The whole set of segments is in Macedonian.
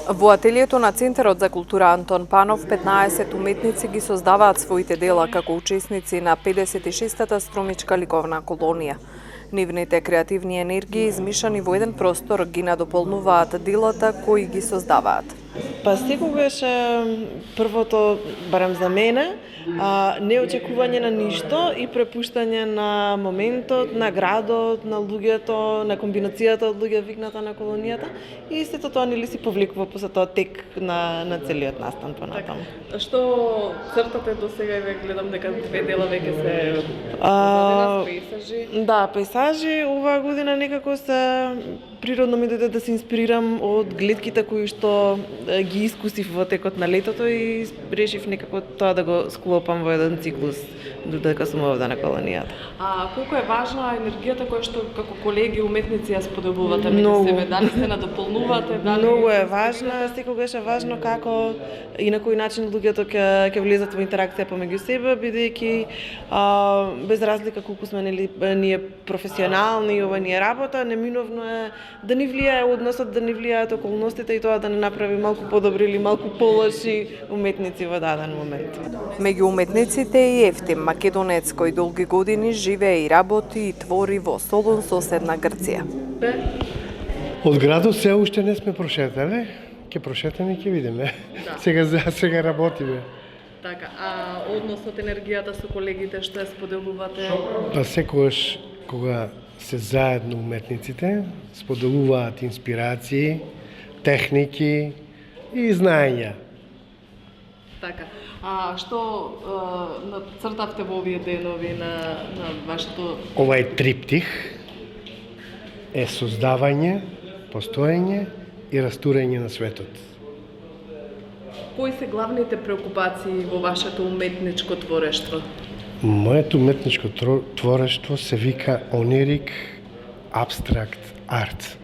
Во ателието на Центарот за култура Антон Панов, 15 уметници ги создаваат своите дела како учесници на 56-та струмичка ликовна колонија. Нивните креативни енергии, измишани во еден простор, ги надополнуваат делата кои ги создаваат. Па секогаш првото, барем за мене, неочекување на ништо и препуштање на моментот, на градот, на луѓето, на комбинацијата од луѓе викната на колонијата и сето тоа нели си повлекува после тоа тек на целиот настан понатаму. Што цртате до сега и ве гледам дека две дела веќе се пейзажи? Да, пейзажи. Оваа година некако се природно ми дојде да се инспирирам од гледките кои што ги искусив во текот на летото и решив некако тоа да го склопам во еден циклус додека сум овде на колонијата. Колку е важна енергијата која што како колеги уметници ја споделувате меѓу себе? Дали се надополнувате? Многу е важна, секогаш е важно како и на кој начин луѓето ќе влезат во интеракција помеѓу себе, бидејќи без разлика колку сме ние професионални и ова ни е работа, неминовно е да ни влијае односот, да ни влијаат околностите и тоа да не направи малку подобри или малку полоши уметници во даден момент. Меѓу уметниците и Ефтим, македонец кој долги години живее и работи и твори во Солун, соседна Грција. Од градот се уште не сме прошетале, ќе прошетаме и ќе видиме. Да. Сега работиме. Така, односот енергијата со колегите што ја споделувате? Па секогаш кога се заедно уметниците, споделуваат инспирации, техники и знаења. Така. Што нацртавте во овие денови на вашето... Овај триптих е создавање, постоење и растурање на светот. Кои се главните преокупации во вашето уметничко творештво? Моето уметничко творештво се вика онирик абстракт арт.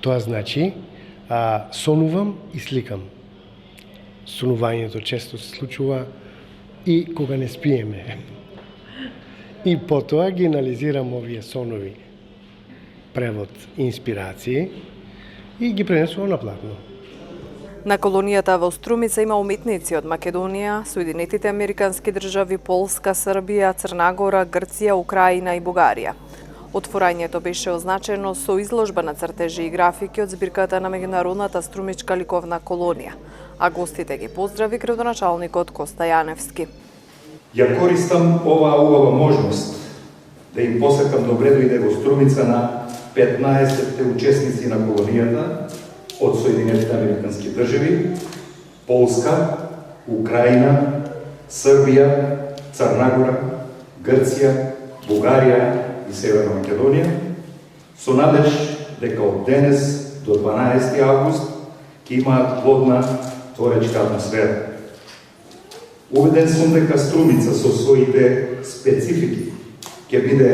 Тоа значи сонувам и сликам. Сонувањето често се случува и кога не спиеме. И потоа ги анализирам овие сонови, превод, инспирации и ги пренесувам на платно. На колонијата во Струмица има уметници од Македонија, Соединетите Американски држави, Полска, Србија, Црна Гора, Грција, Украина и Бугарија. Отворањето беше означено со изложба на цртежи и графики од збирката на меѓународната струмичка ликовна колонија, а гостите ги поздрави градоначалникот Коста Јаневски. Ја користам оваа убава можност да им посакам добре дојде во Струмица на 15-те учесници на колонијата од Соединетите Американски држави, Полска, Украина, Србија, Црна Гора, Грција, Бугарија и Северна Македонија, со надеж дека од денес до 12 август ќе имаат плодна творечка атмосфера. Убеден сум дека Струмица со своите специфики ќе биде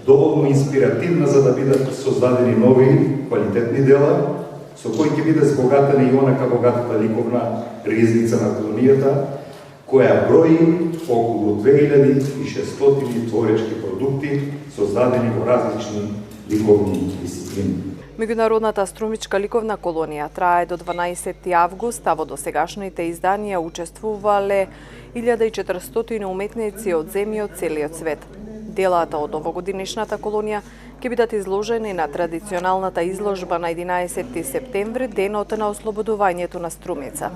доволно инспиративна за да бидат создадени нови квалитетни дела, со кои ќе биде збогатена и онака богатата ликовна ризница на колонијата, која брои околу 2600 творечки продукти создадени во различни ликовни дисциплини. Меѓународната струмичка ликовна колонија трае до 12 август, а во досегашните изданија учествувале 1400 уметници од земји од целиот свет. Делата од овогодинешната колонија ќе бидат изложени на традиционалната изложба на 11 септември, денот на ослободувањето на Струмица.